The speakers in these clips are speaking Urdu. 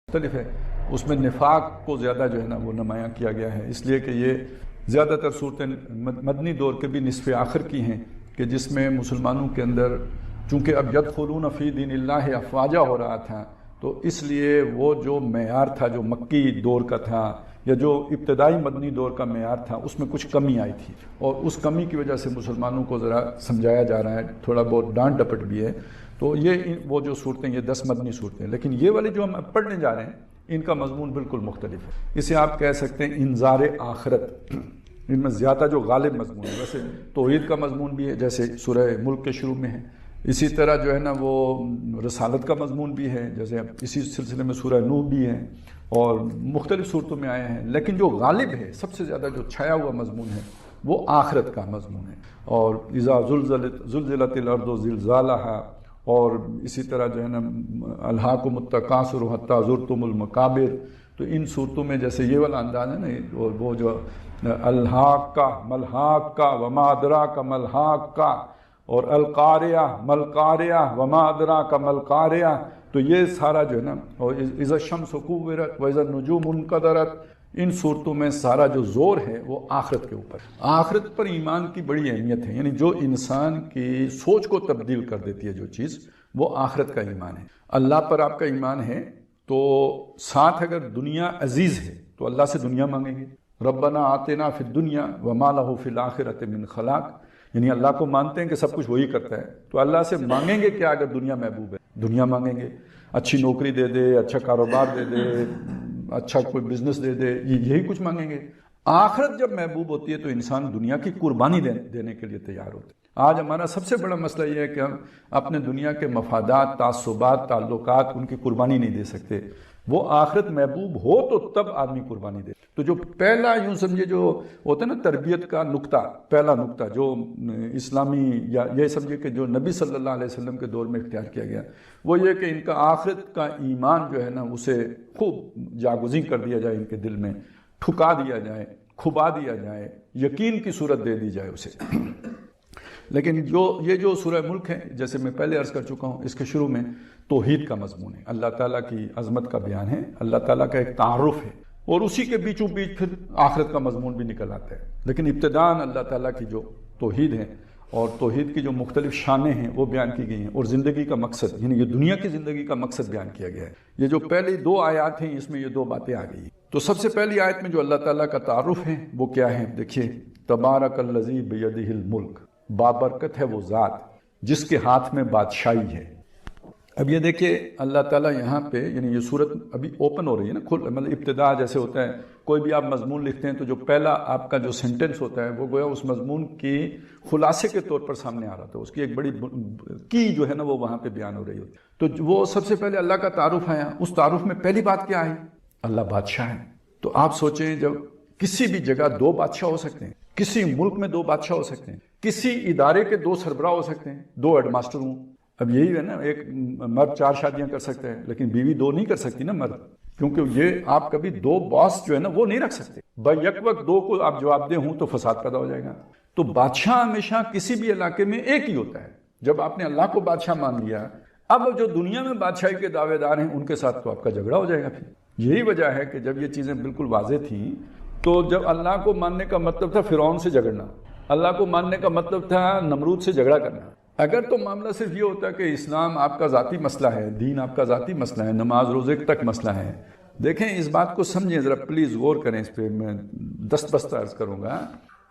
مختلف ہے، اس میں نفاق کو زیادہ جو ہے نا وہ نمایاں کیا گیا ہے، اس لیے کہ یہ زیادہ تر صورتیں مدنی دور کے بھی نصف آخر کی ہیں کہ جس میں مسلمانوں کے اندر چونکہ اب یدخلون فی دین اللہ افواجا ہو رہا تھا، تو اس لیے وہ جو معیار تھا جو مکی دور کا تھا یا جو ابتدائی مدنی دور کا معیار تھا اس میں کچھ کمی آئی تھی، اور اس کمی کی وجہ سے مسلمانوں کو ذرا سمجھایا جا رہا ہے، تھوڑا بہت ڈانٹ ڈپٹ بھی ہے۔ تو یہ وہ جو صورتیں یہ 10 مدنی صورتیں ہیں، لیکن یہ والی جو ہم اب پڑھنے جا رہے ہیں ان کا مضمون بالکل مختلف ہے۔ اسے آپ کہہ سکتے ہیں انذار آخرت، ان میں زیادہ جو غالب مضمون ہے، ویسے توحید کا مضمون بھی ہے جیسے سورہ ملک کے شروع میں ہے، اسی طرح جو ہے نا وہ رسالت کا مضمون بھی ہے جیسے اسی سلسلے میں سورہ نوح بھی ہے اور مختلف صورتوں میں آئے ہیں، لیکن جو غالب ہے سب سے زیادہ جو چھایا ہوا مضمون ہے وہ آخرت کا مضمون ہے۔ اور اذا زلزلت الارض زلزالہا، اور اسی طرح جو ہے نا الہاکم التکاثر حتی زرتم المقابر، تو ان صورتوں میں جیسے یہ والا انداز ہے نا، وہ جو الہاکہ ملہاکہ وما ادراک ملہاکہ، اور القاریہ ملقاریہ وما ادراک ملقاریہ، تو یہ سارا جو ہے نا، اور اذا الشمس کورت واذا النجوم انکدرت، ان صورتوں میں سارا جو زور ہے وہ آخرت کے اوپر، آخرت پر ایمان کی بڑی اہمیت ہے، یعنی جو انسان کی سوچ کو تبدیل کر دیتی ہے جو چیز، وہ آخرت کا ایمان ہے۔ اللہ پر آپ کا ایمان ہے تو ساتھ اگر دنیا عزیز ہے تو اللہ سے دنیا مانگیں گے، ربنا آتنا فی الدنیا وما لہ فی الآخرۃ من خلاق، یعنی اللہ کو مانتے ہیں کہ سب کچھ وہی کرتا ہے، تو اللہ سے مانگیں گے کیا اگر دنیا محبوب ہے؟ دنیا مانگیں گے، اچھی نوکری دے دے، اچھا کاروبار دے دے، اچھا کوئی بزنس دے دے، یہی کچھ مانگیں گے۔ آخرت جب محبوب ہوتی ہے تو انسان دنیا کی قربانی دینے کے لیے تیار ہوتے ہیں۔ آج ہمارا سب سے بڑا مسئلہ یہ ہے کہ ہم اپنے دنیا کے مفادات، تعصبات، تعلقات، ان کی قربانی نہیں دے سکتے۔ وہ آخرت محبوب ہو تو تب آدمی قربانی دے۔ تو جو پہلا یوں سمجھے جو ہوتا ہے نا تربیت کا نقطہ، پہلا نقطہ جو اسلامی یا یہ سمجھے کہ جو نبی صلی اللہ علیہ وسلم کے دور میں اختیار کیا گیا، وہ یہ کہ ان کا آخرت کا ایمان جو ہے نا اسے خوب جاگزیں کر دیا جائے، ان کے دل میں ٹھکا دیا جائے، کھبا دیا جائے، یقین کی صورت دے دی جائے اسے۔ لیکن یہ جو سورہ ملک ہے جیسے میں پہلے عرض کر چکا ہوں، اس کے شروع میں توحید کا مضمون ہے، اللہ تعالیٰ کی عظمت کا بیان ہے، اللہ تعالیٰ کا ایک تعارف ہے، اور اسی کے بیچوں بیچ پھر آخرت کا مضمون بھی نکل آتا ہے۔ لیکن ابتداءً اللہ تعالیٰ کی جو توحید ہے اور توحید کی جو مختلف شانیں ہیں وہ بیان کی گئی ہیں، اور زندگی کا مقصد یعنی یہ دنیا کی زندگی کا مقصد بیان کیا گیا ہے۔ یہ جو پہلی 2 آیات ہیں اس میں یہ 2 باتیں آ گئی ہیں۔ تو سب سے پہلی آیت میں جو اللہ تعالیٰ کا تعارف ہے وہ کیا ہے؟ دیکھیے، تبارک الذی بیدہ الملک، بابرکت ہے وہ ذات جس کے ہاتھ میں بادشاہی ہے۔ اب یہ دیکھیں اللہ تعالیٰ یہاں پہ، یعنی یہ صورت ابھی اوپن ہو رہی ہے نا، مطلب ابتدا جیسے ہوتا ہے کوئی بھی آپ مضمون لکھتے ہیں تو جو پہلا آپ کا جو سینٹنس ہوتا ہے وہ گویا اس مضمون کی خلاصے کے طور پر سامنے آ رہا تھا، اس کی ایک بڑی کی جو ہے نا وہ وہاں پہ بیان ہو رہی ہوتی ہے۔ تو وہ سب سے پہلے اللہ کا تعارف آیا، اس تعارف میں پہلی بات کیا آئی؟ اللہ بادشاہ ہے۔ تو آپ سوچیں جب کسی بھی جگہ 2 بادشاہ ہو سکتے ہیں، کسی ملک میں 2 بادشاہ ہو سکتے ہیں، کسی ادارے کے 2 سربراہ ہو سکتے ہیں، 2 ہیڈ ماسٹر ہوں۔ اب یہی ہے نا، ایک مرد 4 شادیاں کر سکتا ہے لیکن بیوی 2 نہیں کر سکتی نا مرد، کیونکہ یہ آپ کبھی 2 باس جو ہے نا وہ نہیں رکھ سکتے، بھائی یک وقت 2 کو آپ جواب دے ہوں تو فساد پیدا ہو جائے گا۔ تو بادشاہ ہمیشہ کسی بھی علاقے میں ایک ہی ہوتا ہے۔ جب آپ نے اللہ کو بادشاہ مان لیا، اب جو دنیا میں بادشاہی کے دعوے دار ہیں ان کے ساتھ تو آپ کا جھگڑا ہو جائے گا۔ پھر یہی وجہ ہے کہ جب یہ چیزیں بالکل واضح تھیں تو جب اللہ کو ماننے کا مطلب تھا فرعون سے جھگڑنا، اللہ کو ماننے کا مطلب تھا نمرود سے جھگڑا کرنا۔ اگر تو معاملہ صرف یہ ہوتا کہ اسلام آپ کا ذاتی مسئلہ ہے، دین آپ کا ذاتی مسئلہ ہے، نماز روزے تک مسئلہ ہے، دیکھیں اس بات کو سمجھیں ذرا پلیز، غور کریں اس پہ۔ میں دست بستہ عرض کروں گا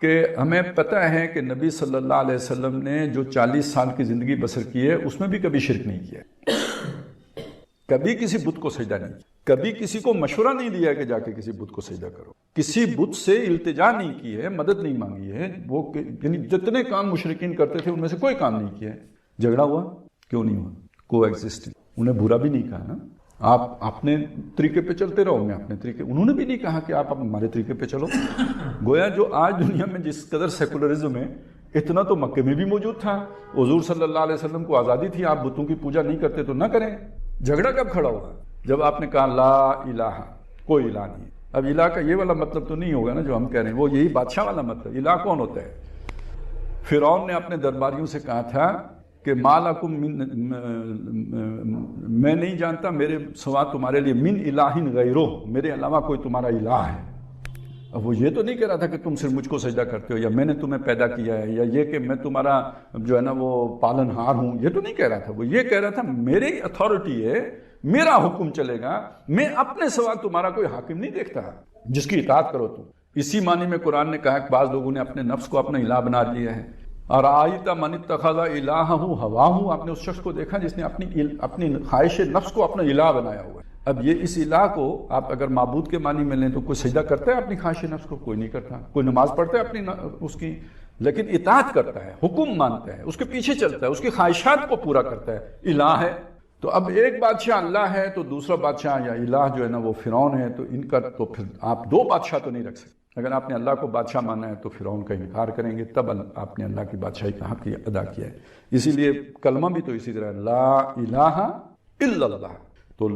کہ ہمیں پتہ ہے کہ نبی صلی اللہ علیہ وسلم نے جو 40 سال کی زندگی بسر کی ہے اس میں بھی کبھی شرک نہیں کیا، کبھی کسی بت کو سجدہ نہیں کیا، کبھی کسی کو مشورہ نہیں دیا کہ جا کے کسی بت کو سجدہ کرو، کسی بت سے التجا نہیں کی ہے، مدد نہیں مانگی ہے، وہ یعنی جتنے کام مشرکین کرتے تھے ان میں سے کوئی کام نہیں کیا ہے۔ جھگڑا ہوا کیوں نہیں ہوا؟ کو ایگزسٹنگ، انہیں برا بھی نہیں کہا نا، آپ اپنے طریقے پہ چلتے رہو، میں اپنے طریقے، انہوں نے بھی نہیں کہا کہ آپ ہمارے طریقے پہ چلو۔ گویا جو آج دنیا میں جس قدر سیکولرزم ہے اتنا تو مکے میں بھی موجود تھا، حضور صلی اللہ علیہ وسلم کو آزادی تھی، آپ بتوں کی پوجا نہیں کرتے تو نہ کریں۔ جھگڑا کب کھڑا ہوا؟ جب آپ نے کہا لا الہ، کوئی الہ نہیں۔ اب الہ کا یہ والا مطلب تو نہیں ہوگا نا جو ہم کہہ رہے ہیں، وہ یہی بادشاہ والا مطلب۔ الہ کون ہوتا ہے؟ فرعون نے اپنے درباریوں سے کہا تھا کہ مالکم میں نہیں جانتا میرے سوا تمہارے لیے من الہ غیرہ، میرے علاوہ کوئی تمہارا الہ ہے۔ اب وہ یہ تو نہیں کہہ رہا تھا کہ تم صرف مجھ کو سجدہ کرتے ہو، یا میں نے تمہیں پیدا کیا ہے، یا یہ کہ میں تمہارا جو ہے نا وہ پالن ہار ہوں، یہ تو نہیں کہہ رہا تھا۔ وہ یہ کہہ رہا تھا میری اتھارٹی ہے، میرا حکم چلے گا، میں اپنے سوا تمہارا کوئی حاکم نہیں دیکھتا جس کی اطاعت کرو تم۔ اسی معنی میں قرآن نے کہا کہ بعض لوگوں نے اپنے نفس کو اپنا الہ بنا لیا ہے۔ اور آیت من اتخذ الہہ ہواہ، آپ نے اس شخص کو دیکھا جس نے اپنی خواہش نفس کو اپنا الہ بنایا ہوا ہے۔ اب یہ اس الہ کو آپ اگر معبود کے معنی میں لیں تو کوئی سجدہ کرتا ہے اپنی خواہش نفس کو؟ کوئی نہیں کرتا۔ کوئی نماز پڑھتا ہے اپنی اس کی، لیکن اطاعت کرتا ہے، حکم مانتا ہے، اس کے پیچھے چلتا ہے، اس کی خواہشات کو پورا کرتا ہے، الہ ہے۔ تو اب ایک بادشاہ اللہ ہے تو دوسرا بادشاہ یا الہ جو ہے نا وہ فرعون ہے، تو ان کا تو پھر آپ دو بادشاہ تو نہیں رکھ سکتے۔ اگر آپ نے اللہ کو بادشاہ مانا ہے تو فرعون کا انکار کریں گے، تب آپ نے اللہ کی بادشاہی کا حق ادا کیا ہے۔ اسی لیے کلمہ بھی تو اسی طرح لا الہ الا اللہ، تو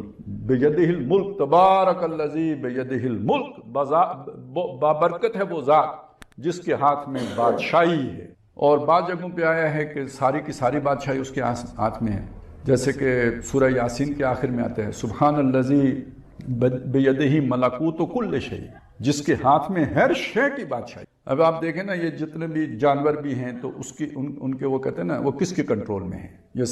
بیدہ الملک تبارک الذی بیدہ الملک، بابرکت ہے وہ ذات جس کے ہاتھ میں بادشاہی ہے۔ اور بعض جگہوں پہ آیا ہے کہ ساری کی ساری بادشاہی اس کے ہاتھ میں ہے، جیسے کہ سورہ یاسین کے آخر میں آتا ہے سبحان الذی بیدہ ملکوت کل شیء، جس کے ہاتھ میں ہر شے کی بادشاہی۔ اب آپ دیکھیں نا یہ جتنے بھی جانور بھی ہیں تو اس کی ان کے وہ کہتے ہیں نا وہ کس کے کنٹرول میں ہیں، یہ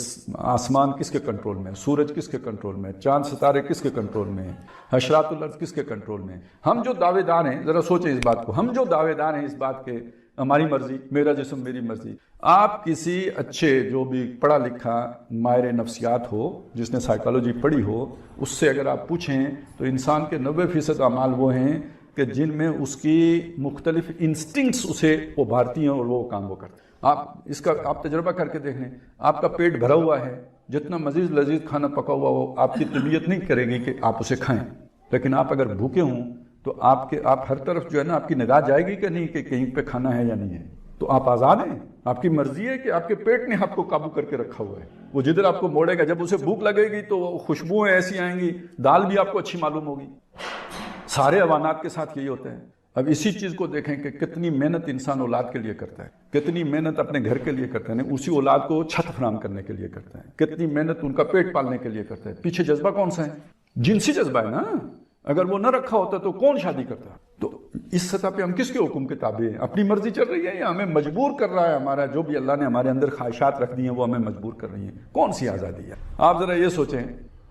آسمان کس کے کنٹرول میں ہے، سورج کس کے کنٹرول میں ہے، چاند ستارے کس کے کنٹرول میں ہیں، حشرات الارض کس کے کنٹرول میں ہیں۔ ہم جو دعوے دار ہیں، ذرا سوچیں اس بات کو، ہم جو دعوے دار ہیں اس بات کے ہماری مرضی، میرا جسم میری مرضی۔ آپ کسی اچھے جو بھی پڑھا لکھا ماہر نفسیات ہو، جس نے سائیکالوجی پڑھی ہو، اس سے اگر آپ پوچھیں تو انسان کے 90% اعمال وہ ہیں کہ جن میں اس کی مختلف انسٹنکٹس اسے ابھارتی ہیں اور وہ کام وہ کرتے ہیں۔ اس کا آپ تجربہ کر کے دیکھ لیں، آپ کا پیٹ بھرا ہوا ہے، جتنا مزید لذیذ کھانا پکا ہوا ہو آپ کی طبیعت نہیں کرے گی کہ آپ اسے کھائیں، لیکن آپ اگر بھوکے ہوں تو آپ ہر طرف جو ہے نا آپ کی نگاہ جائے گی کہ نہیں کہ کہیں پہ کھانا ہے یا نہیں ہے۔ تو آپ آزاد ہیں، آپ کی مرضی ہے کہ آپ کے پیٹ نے آپ کو قابو کر کے رکھا ہوا ہے، وہ جدھر آپ کو موڑے گا، جب اسے بھوک لگے گی تو خوشبوئیں ایسی آئیں گی، دال بھی آپ کو اچھی معلوم ہوگی۔ سارے حیوانات کے ساتھ یہی ہوتا ہے۔ اب اسی چیز کو دیکھیں کہ کتنی محنت انسان اولاد کے لیے کرتا ہے، کتنی محنت اپنے گھر کے لیے کرتا ہے، اسی اولاد کو چھت فراہم کرنے کے لیے کرتا ہے، کتنی محنت ان کا پیٹ پالنے کے لیے کرتا ہے۔ پیچھے جذبہ کون سا ہے؟ جنسی جذبہ ہے نا۔ اگر وہ نہ رکھا ہوتا تو کون شادی کرتا؟ تو اس سطح پہ ہم کس کے حکم کے تابع ہیں؟ اپنی مرضی چل رہی ہے یا ہمیں مجبور کر رہا ہے ہمارا جو بھی اللہ نے ہمارے اندر خواہشات رکھ دی ہیں وہ ہمیں مجبور کر رہی ہیں؟ کون سی آزادی ہے؟ آپ ذرا یہ سوچیں،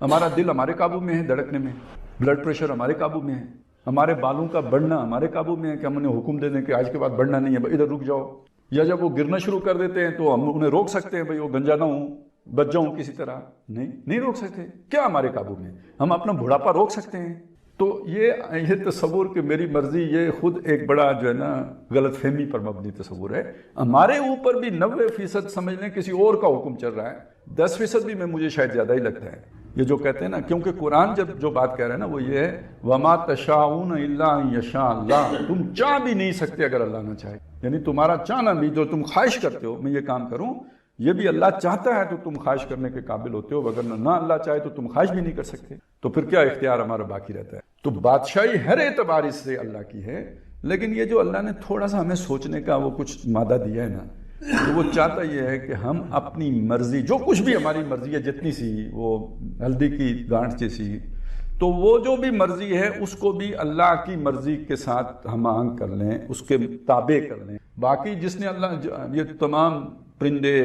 ہمارا دل ہمارے قابو میں ہے دھڑکنے میں، بلڈ پریشر ہمارے قابو میں ہے، ہمارے بالوں کا بڑھنا ہمارے قابو میں ہے کہ ہم انہیں حکم دے دیں کہ آج کے بعد بڑھنا نہیں ہے، ادھر رک جاؤ، یا جب وہ گرنا شروع کر دیتے ہیں تو ہم انہیں روک سکتے ہیں، بھائی وہ گنجا نہ ہوں، بچ جاؤں کسی طرح؟ نہیں روک سکتے۔ کیا ہمارے قابو میں؟ ہم اپنا بڑھاپا روک سکتے ہیں؟ تو یہ تصور کہ میری مرضی، یہ خود ایک بڑا جو ہے نا غلط فہمی پر مبنی تصور ہے۔ ہمارے اوپر بھی 90% سمجھ لیں کسی اور کا حکم چل رہا ہے، 10% بھی میں مجھے شاید زیادہ ہی لگتا ہے یہ جو کہتے ہیں نا، کیونکہ قرآن جو بات کہہ رہا ہے نا وہ یہ ہے وَمَا تَشَاءُونَ إِلَّا أَن يَشَاءَ اللَّهُ، تم چاہ بھی نہیں سکتے اگر اللہ نہ چاہے، یعنی تمہارا چاہنا بھی جو تم خواہش کرتے ہو میں یہ کام کروں، یہ بھی اللہ چاہتا ہے تو تم خواہش کرنے کے قابل ہوتے ہو، وگرنہ نہ اللہ چاہے تو تم خواہش بھی نہیں کر سکتے، تو پھر کیا اختیار ہمارا باقی رہتا ہے؟ تو بادشاہی ہر اعتبار اس سے اللہ کی ہے، لیکن یہ جو اللہ نے تھوڑا سا ہمیں سوچنے کا وہ کچھ مادہ دیا ہے نا، تو وہ چاہتا یہ ہے کہ ہم اپنی مرضی، جو کچھ بھی ہماری مرضی ہے جتنی سی، وہ ہلدی کی گانٹھ جیسی، تو وہ جو بھی مرضی ہے اس کو بھی اللہ کی مرضی کے ساتھ ہم آہنگ کر لیں، اس کے تابع کر لیں۔ باقی جس نے اللہ یہ تمام پرندے،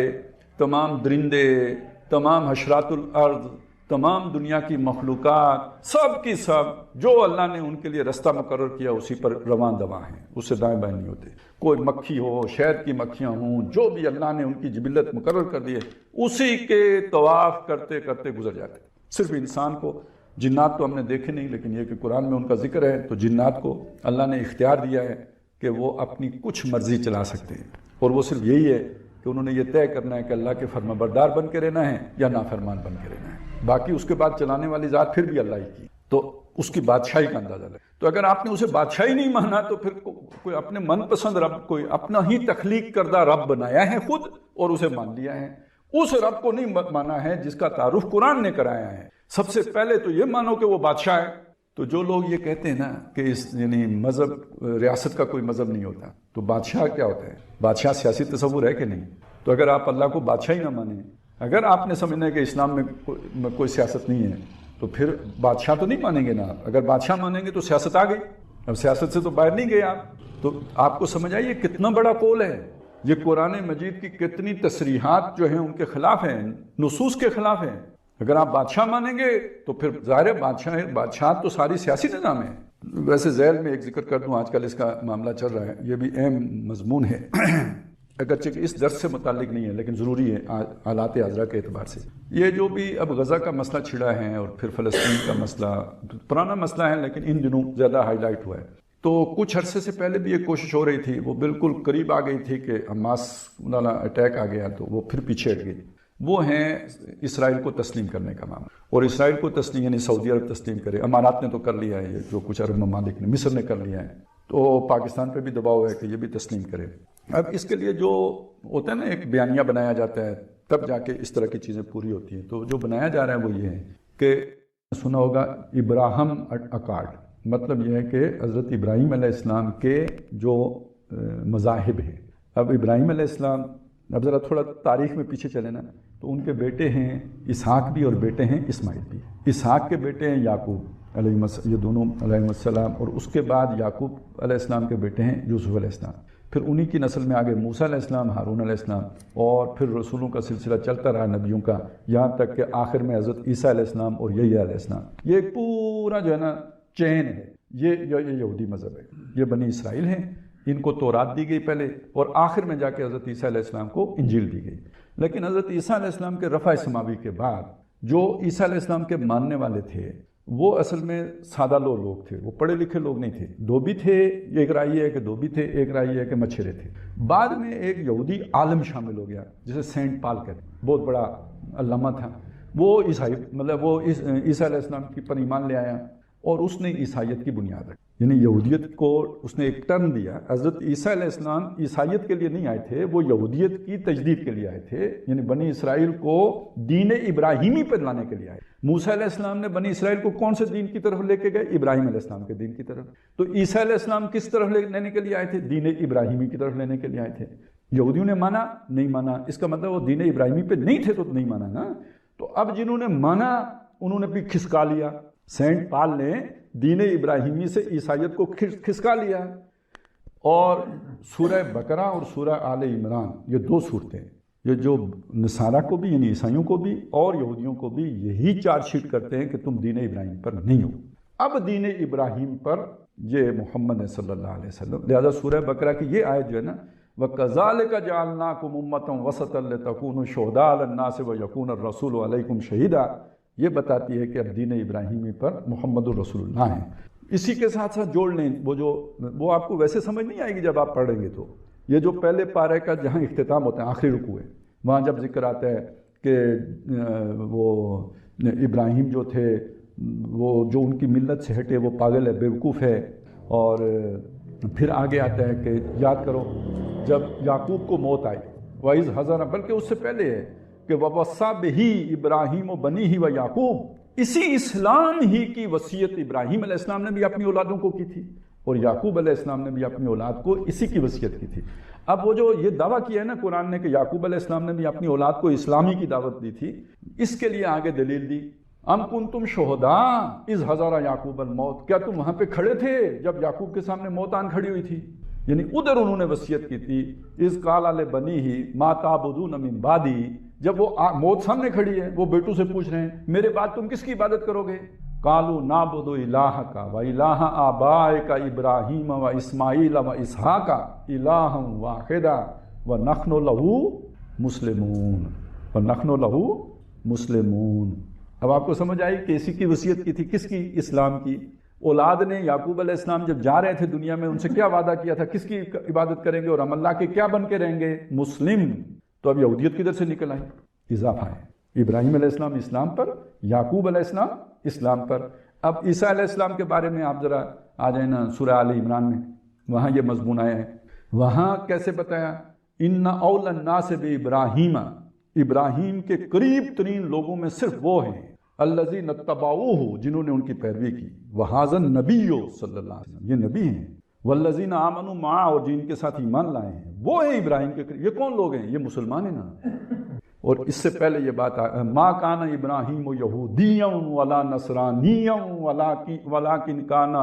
تمام درندے، تمام حشرات الارض، تمام دنیا کی مخلوقات، سب کی سب جو اللہ نے ان کے لیے رستہ مقرر کیا اسی پر رواں دواں ہیں، اس سے دائیں بائیں نہیں ہوتے۔ کوئی مکھی ہو، شہد کی مکھیاں ہوں، جو بھی اللہ نے ان کی جبلت مقرر کر دی ہے اسی کے طواف کرتے کرتے گزر جاتے۔ صرف انسان کو، جنات تو ہم نے دیکھے نہیں، لیکن یہ کہ قرآن میں ان کا ذکر ہے، تو جنات کو اللہ نے اختیار دیا ہے کہ وہ اپنی کچھ مرضی چلا سکتے ہیں، اور وہ صرف یہی ہے کہ انہوں نے یہ طے کرنا ہے کہ اللہ کے فرما بردار بن کے رہنا ہے یا نافرمان بن کے رہنا ہے، باقی اس کے بعد چلانے والی ذات پھر بھی اللہ ہی کی، تو اس کی بادشاہی کا اندازہ لے۔ تو اگر آپ نے اسے بادشاہی نہیں مانا تو پھر کوئی اپنے من پسند رب، کوئی اپنا ہی تخلیق کردہ رب بنایا ہے خود اور اسے مان لیا ہے، اس رب کو نہیں مانا ہے جس کا تعارف قرآن نے کرایا ہے۔ سب سے پہلے تو یہ مانو کہ وہ بادشاہ ہے۔ تو جو لوگ یہ کہتے ہیں نا کہ اس یعنی مذہب، ریاست کا کوئی مذہب نہیں ہوتا، تو بادشاہ کیا ہوتا ہے؟ بادشاہ سیاسی تصور ہے کہ نہیں؟ تو اگر آپ اللہ کو بادشاہ ہی نہ مانیں، اگر آپ نے سمجھنا ہے کہ اسلام میں کوئی سیاست نہیں ہے تو پھر بادشاہ تو نہیں مانیں گے نا آپ. اگر بادشاہ مانیں گے تو سیاست آ گئی. اب سیاست سے تو باہر نہیں گئے آپ. تو آپ کو سمجھ آئیے کتنا بڑا قول ہے یہ. قرآن مجید کی کتنی تصریحات جو ہیں ان کے خلاف ہیں، نصوص کے خلاف ہیں. اگر آپ بادشاہ مانیں گے تو پھر ظاہر بادشاہ تو ساری سیاسی نظام ہے. ویسے ذیل میں ایک ذکر کر دوں، آج کل اس کا معاملہ چل رہا ہے، یہ بھی اہم مضمون ہے اگرچہ کہ اس درس سے متعلق نہیں ہے لیکن ضروری ہے حالات حاضرہ کے اعتبار سے. یہ جو بھی اب غزہ کا مسئلہ چھڑا ہے اور پھر فلسطین کا مسئلہ پرانا مسئلہ ہے لیکن ان دنوں زیادہ ہائی لائٹ ہوا ہے. تو کچھ عرصے سے پہلے بھی ایک کوشش ہو رہی تھی، وہ بالکل قریب آ گئی تھی کہ حماس والا اٹیک آ گیا تو وہ پھر پیچھے ہٹ گئی. وہ ہیں اسرائیل کو تسلیم کرنے کا معاملہ. اور اسرائیل کو تسلیم یعنی سعودی عرب تسلیم کرے. امارات نے تو کر لیا ہے، یہ جو کچھ عرب ممالک نے، مصر نے کر لیا ہے، تو پاکستان پہ بھی دباؤ ہے کہ یہ بھی تسلیم کرے. اب اس کے لیے جو ہوتا ہے نا ایک بیانیہ بنایا جاتا ہے تب جا کے اس طرح کی چیزیں پوری ہوتی ہیں. تو جو بنایا جا رہا ہے وہ یہ ہے کہ سنا ہوگا ابراہیم اکارڈ. مطلب یہ ہے کہ حضرت ابراہیم علیہ السلام کے جو مذاہب ہیں. اب ابراہیم علیہ السلام، اب ذرا تھوڑا تاریخ میں پیچھے چلے نا، تو ان کے بیٹے ہیں اسحاق بھی اور بیٹے ہیں اسماعیل بھی. اسحاق کے بیٹے ہیں یعقوب یہ دونوں علیہ السلام، اور اس کے بعد یعقوب علیہ السلام کے بیٹے ہیں یوسف علیہ السلام. پھر انہی کی نسل میں آگے موسیٰ علیہ السلام، ہارون علیہ السلام، اور پھر رسولوں کا سلسلہ چلتا رہا نبیوں کا، یہاں تک کہ آخر میں حضرت عیسیٰ علیہ السلام اور یحییٰ علیہ السلام. یہ ایک پورا جو ہے نا چین ہے. یہ یہودی مذہب ہے. یہ بنی اسرائیل ہیں، ان کو تورات دی گئی پہلے، اور آخر میں جا کے حضرت عیسیٰ علیہ السلام کو انجیل دی گئی. لیکن حضرت عیسیٰ علیہ السلام کے رفع سماوی کے بعد جو عیسیٰ علیہ السلام کے ماننے والے تھے وہ اصل میں سادہ لوگ تھے، وہ پڑھے لکھے لوگ نہیں تھے. دو بھی تھے، ایک رائے ہے کہ دو بھی تھے، ایک رائے ہے کہ مچھرے تھے. بعد میں ایک یہودی عالم شامل ہو گیا جسے سینٹ پال کہتے ہیں، بہت بڑا علامہ تھا. وہ عیسائی مطلب وہ عیسیٰ علیہ السلام کی پر ایمان لے آیا اور اس نے عیسائیت کی بنیاد رکھی. یعنی یہودیت کو اس نے ایک ٹرم دیا. حضرت عیسیٰ علیہ السلام عیسائیت کے لیے نہیں آئے تھے، وہ یہودیت کی تجدید کے لیے آئے تھے. یعنی بنی اسرائیل کو دین ابراہیمی پر لانے کے لیے آئے. موسیٰ علیہ السلام نے بنی اسرائیل کو کون سے دین کی طرف لے کے گئے؟ ابراہیم علیہ السلام کے دین کی طرف. تو عیسیٰ علیہ السلام کس طرف لینے کے لیے آئے تھے؟ دین ابراہیمی کی طرف لینے کے لیے آئے تھے. یہودیوں نے مانا نہیں مانا، اس کا مطلب وہ دین ابراہیمی پہ نہیں تھے تو نہیں مانا نا. تو اب جنہوں نے مانا انہوں نے بھی کھسکا لیا. سینٹ پال نے دین ابراہیمی سے عیسائیت کو کھسکا لیا. اور سورہ بقرہ اور سورہ آل عمران، یہ دو صورتیں، یہ جو نصارہ کو بھی یعنی عیسائیوں کو بھی اور یہودیوں کو بھی یہی چارج شیٹ کرتے ہیں کہ تم دین ابراہیم پر نہیں ہو. اب دین ابراہیم پر یہ محمد صلی اللہ علیہ وسلم. لہذا سورہ بقرہ کی یہ آیت جو ہے نا، وَكَذَلِكَ جَعَلْنَاكُمْ أُمَّةً وَسَطًا لِتَكُونُوا شُهَدَاءَ عَلَى النَّاسِ وَيَكُونَ الرَّسُولُ عَلَيْكُمْ شَهِيدًا. یہ بتاتی ہے کہ اب دین ابراہیمی پر محمد الرسول اللہ ہیں. اسی کے ساتھ ساتھ جوڑ لیں وہ آپ کو ویسے سمجھ نہیں آئے گی جب آپ پڑھیں گے. تو یہ جو پہلے پارے کا جہاں اختتام ہوتا ہے آخری رکوع ہے، وہاں جب ذکر آتا ہے کہ وہ ابراہیم جو تھے وہ جو ان کی ملت سے ہٹے وہ پاگل ہے، بیوقوف ہے. اور پھر آگے آتا ہے کہ یاد کرو جب یعقوب کو موت آئی، وَإِذْ حَضَرَ، بلکہ اس سے پہلے ہے کہ وَوَصَّىٰ بِهِ إِبْرَاهِيمُ بَنِيهِ وَيَعْقُوبُ. اسی اسلام ہی کی وصیت ابراہیم علیہ السلام نے بھی اپنی اولادوں کو کی تھی اور یعقوب علیہ السلام نے بھی اپنی اولاد کو اسی کی وصیت کی تھی. اب وہ جو یہ دعویٰ کیا ہے نا قرآن نے کہ یعقوب علیہ السلام نے بھی اپنی اولاد کو اسلامی کی دعوت دی تھی، اس کے لیے آگے دلیل دی ام کنتم شہداء اذ حضر یعقوب الموت. کیا تم وہاں پہ کھڑے تھے جب یعقوب کے سامنے موت آن کھڑی ہوئی تھی؟ یعنی ادھر انہوں نے وصیت کی تھی. اذ قال لبنیہ ما تعبدون من بعدی، جب وہ موت سامنے کھڑی ہے وہ بیٹوں سے پوچھ رہے ہیں میرے بعد تم کس کی عبادت کرو گے؟ قالوا نعبد الہک و الہ آبائک ابراہیم و اسماعیل و اسحاق الہا واحدا ونحن لہ مسلمون ونحن لہ مسلمون. اب آپ کو سمجھ آئی کہ اسی کی وصیت کی تھی، کس کی؟ اسلام کی. اولاد نے یعقوب علیہ السلام جب جا رہے تھے دنیا میں ان سے کیا وعدہ کیا تھا؟ کس کی عبادت کریں گے اور ہم اللہ کے کیا بن کے رہیں گے؟ مسلم. تو اب یہودیت کدھر سے نکل آئی؟ اضافہ ہے. ابراہیم علیہ السلام اسلام پر، یعقوب علیہ السلام اسلام پر. اب عیسیٰ علیہ السلام کے بارے میں آپ ذرا آ جائیں نا سورہ آل عمران میں، وہاں یہ مضمون آیا ہے. وہاں کیسے بتایا؟ ان اول الناس بابراہیم، ابراہیم کے قریب ترین لوگوں میں صرف وہ ہیں الذین اتبعوہ، جنہوں نے ان کی پیروی کی. وہذا النبی صلی اللہ علیہ وسلم، یہ نبی ہیں. والذین آمنوا معہ، اور جن کے ساتھ ایمان لائے ہیں وہ ہیں ابراہیم کے قریب۔ یہ کون لوگ ہیں؟ یہ مسلمان ہیں نا۔ اور اس سے پہلے یہ بات ما کان ابراہیم یہودیا ولا نصرانیا ولکن کان